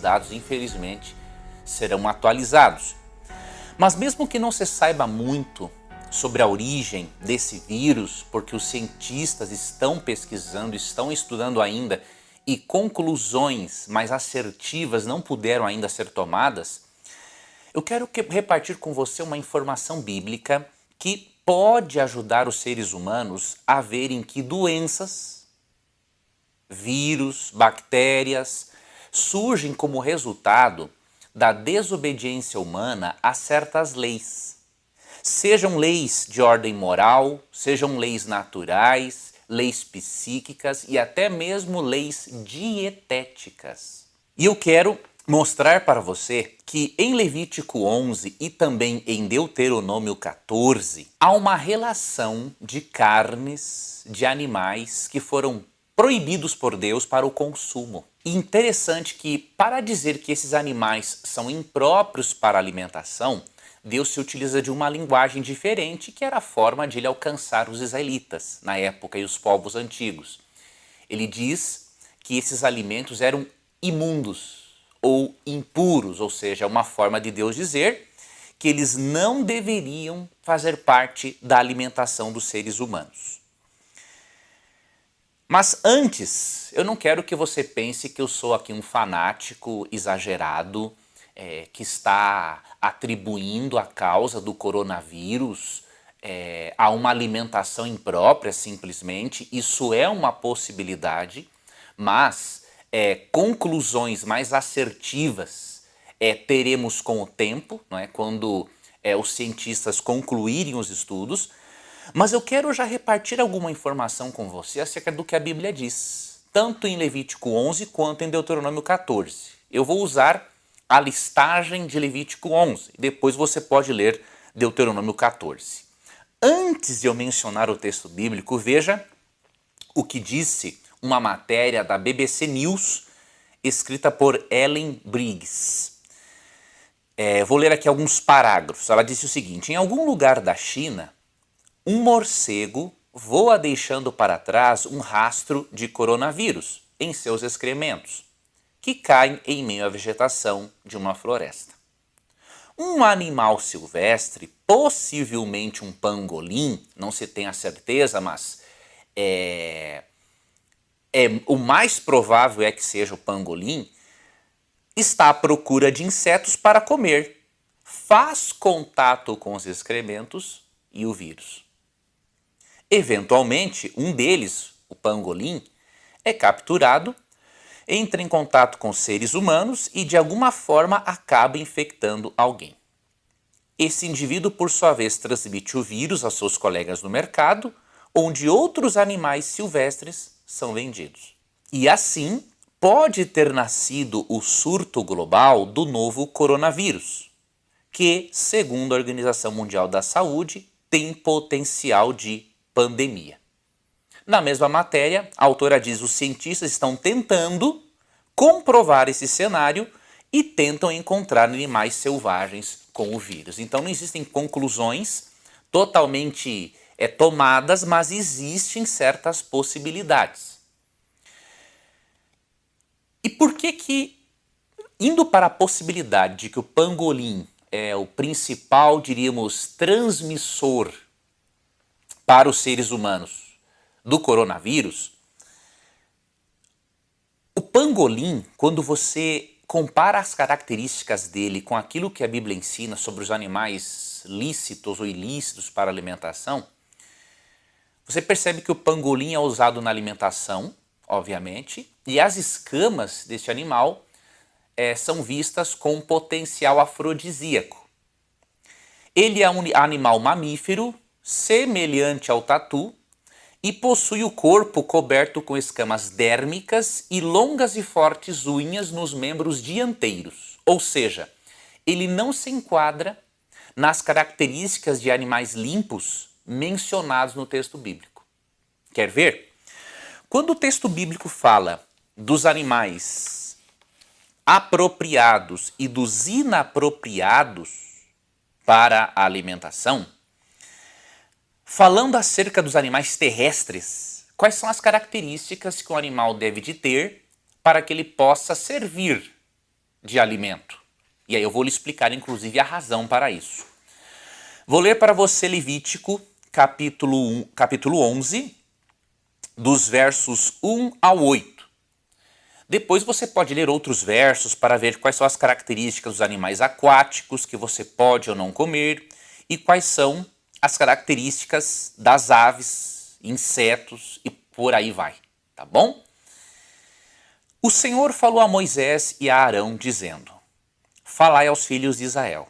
dados, infelizmente, serão atualizados. Mas mesmo que não se saiba muito sobre a origem desse vírus, porque os cientistas estão pesquisando, estão estudando ainda e conclusões mais assertivas não puderam ainda ser tomadas, eu quero repartir com você uma informação bíblica que pode ajudar os seres humanos a verem que doenças, vírus, bactérias surgem como resultado da desobediência humana a certas leis. Sejam leis de ordem moral, sejam leis naturais, leis psíquicas e até mesmo leis dietéticas. E eu quero mostrar para você que em Levítico 11 e também em Deuteronômio 14 há uma relação de carnes de animais que foram proibidos por Deus para o consumo. E interessante que, para dizer que esses animais são impróprios para a alimentação, Deus se utiliza de uma linguagem diferente, que era a forma de ele alcançar os israelitas na época e os povos antigos. Ele diz que esses alimentos eram imundos ou impuros, ou seja, uma forma de Deus dizer que eles não deveriam fazer parte da alimentação dos seres humanos. Mas antes, eu não quero que você pense que eu sou aqui um fanático exagerado, que está atribuindo a causa do coronavírus a uma alimentação imprópria simplesmente. Isso é uma possibilidade, mas conclusões mais assertivas teremos com o tempo, não é? Quando os cientistas concluírem os estudos. Mas eu quero já repartir alguma informação com você acerca do que a Bíblia diz, tanto em Levítico 11 quanto em Deuteronômio 14. Eu vou usar a listagem de Levítico 11, depois você pode ler Deuteronômio 14. Antes de eu mencionar o texto bíblico, veja o que disse uma matéria da BBC News, escrita por Ellen Briggs. Vou ler aqui alguns parágrafos. Ela disse o seguinte: em algum lugar da China, um morcego voa deixando para trás um rastro de coronavírus em seus excrementos, que caem em meio à vegetação de uma floresta. Um animal silvestre, possivelmente um pangolim, não se tem a certeza, mas o mais provável é que seja o pangolim, está à procura de insetos para comer, faz contato com os excrementos e o vírus. Eventualmente, um deles, o pangolim, é capturado, entra em contato com seres humanos e de alguma forma acaba infectando alguém. Esse indivíduo, por sua vez, transmite o vírus aos seus colegas no mercado, onde outros animais silvestres são vendidos. E assim pode ter nascido o surto global do novo coronavírus, que, segundo a Organização Mundial da Saúde, tem potencial de pandemia. Na mesma matéria, a autora diz que os cientistas estão tentando comprovar esse cenário e tentam encontrar animais selvagens com o vírus. Então não existem conclusões totalmente tomadas, mas existem certas possibilidades. E por que, indo para a possibilidade de que o pangolim é o principal, diríamos, transmissor para os seres humanos do coronavírus, o pangolim, quando você compara as características dele com aquilo que a Bíblia ensina sobre os animais lícitos ou ilícitos para alimentação, você percebe que o pangolim é usado na alimentação, obviamente, e as escamas deste animal são vistas com potencial afrodisíaco. Ele é um animal mamífero, semelhante ao tatu, e possui o corpo coberto com escamas dérmicas e longas e fortes unhas nos membros dianteiros. Ou seja, ele não se enquadra nas características de animais limpos mencionados no texto bíblico. Quer ver? Quando o texto bíblico fala dos animais apropriados e dos inapropriados para a alimentação, falando acerca dos animais terrestres, quais são as características que um animal deve de ter para que ele possa servir de alimento. E aí eu vou lhe explicar, inclusive, a razão para isso. Vou ler para você Levítico, capítulo 11, dos versos 1 ao 8. Depois você pode ler outros versos para ver quais são as características dos animais aquáticos que você pode ou não comer e quais são as características das aves, insetos e por aí vai, tá bom? O Senhor falou a Moisés e a Arão, dizendo: Falai aos filhos de Israel: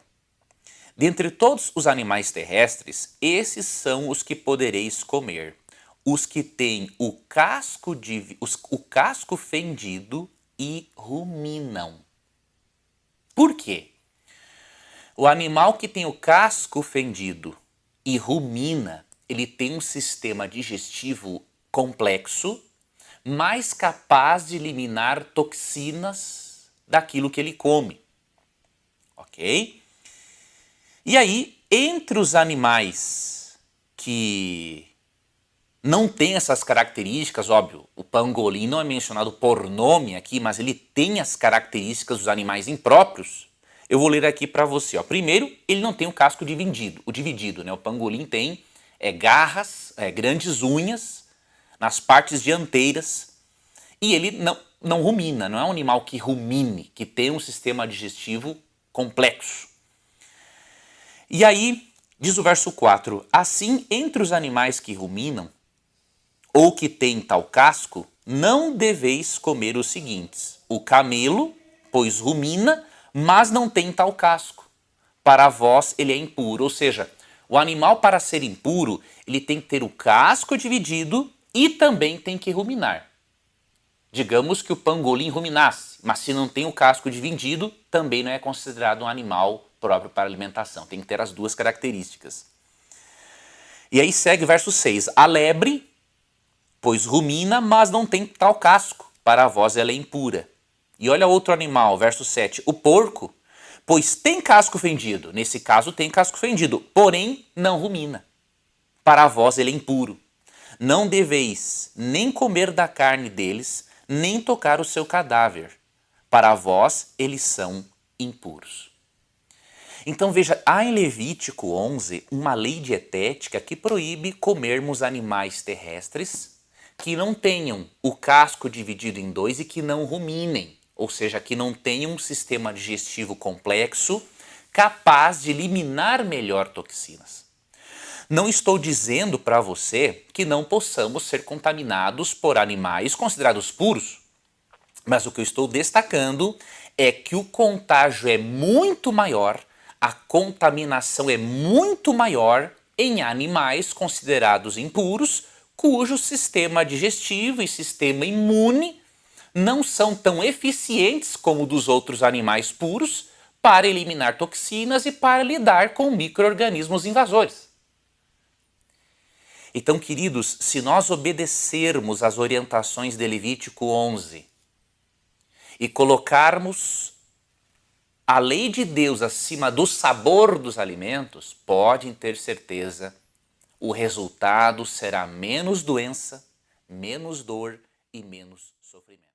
dentre todos os animais terrestres, esses são os que podereis comer: os que têm o casco fendido e ruminam. Por quê? O animal que tem o casco fendido e rumina, ele tem um sistema digestivo complexo, mais capaz de eliminar toxinas daquilo que ele come. Ok? E aí, entre os animais que não têm essas características, óbvio, o pangolim não é mencionado por nome aqui, mas ele tem as características dos animais impróprios. Eu vou ler aqui para você. Ó. Primeiro, ele não tem o casco dividido, né? O pangolim tem garras, grandes unhas nas partes dianteiras e ele não rumina, não é um animal que rumine, que tem um sistema digestivo complexo. E aí, diz o verso 4, assim, entre os animais que ruminam, ou que têm tal casco, não deveis comer os seguintes: o camelo, pois rumina, mas não tem tal casco. Para vós ele é impuro. Ou seja, o animal, para ser impuro, ele tem que ter o casco dividido e também tem que ruminar. Digamos que o pangolim ruminasse, mas se não tem o casco dividido, também não é considerado um animal próprio para alimentação. Tem que ter as duas características. E aí segue o verso 6. A lebre, pois rumina, mas não tem tal casco. Para vós ela é impura. E olha outro animal, verso 7. O porco, pois tem casco fendido. Nesse caso tem casco fendido, porém não rumina. Para vós ele é impuro. Não deveis nem comer da carne deles, nem tocar o seu cadáver. Para vós eles são impuros. Então veja, há em Levítico 11 uma lei dietética que proíbe comermos animais terrestres que não tenham o casco dividido em dois e que não ruminem, ou seja, que não tenham um sistema digestivo complexo capaz de eliminar melhor toxinas. Não estou dizendo para você que não possamos ser contaminados por animais considerados puros, mas o que eu estou destacando é que o contágio é muito maior, a contaminação é muito maior em animais considerados impuros, cujo sistema digestivo e sistema imune não são tão eficientes como o dos outros animais puros para eliminar toxinas e para lidar com micro-organismos invasores. Então, queridos, se nós obedecermos às orientações de Levítico 11 e colocarmos a lei de Deus acima do sabor dos alimentos, podem ter certeza, o resultado será menos doença, menos dor e menos sofrimento.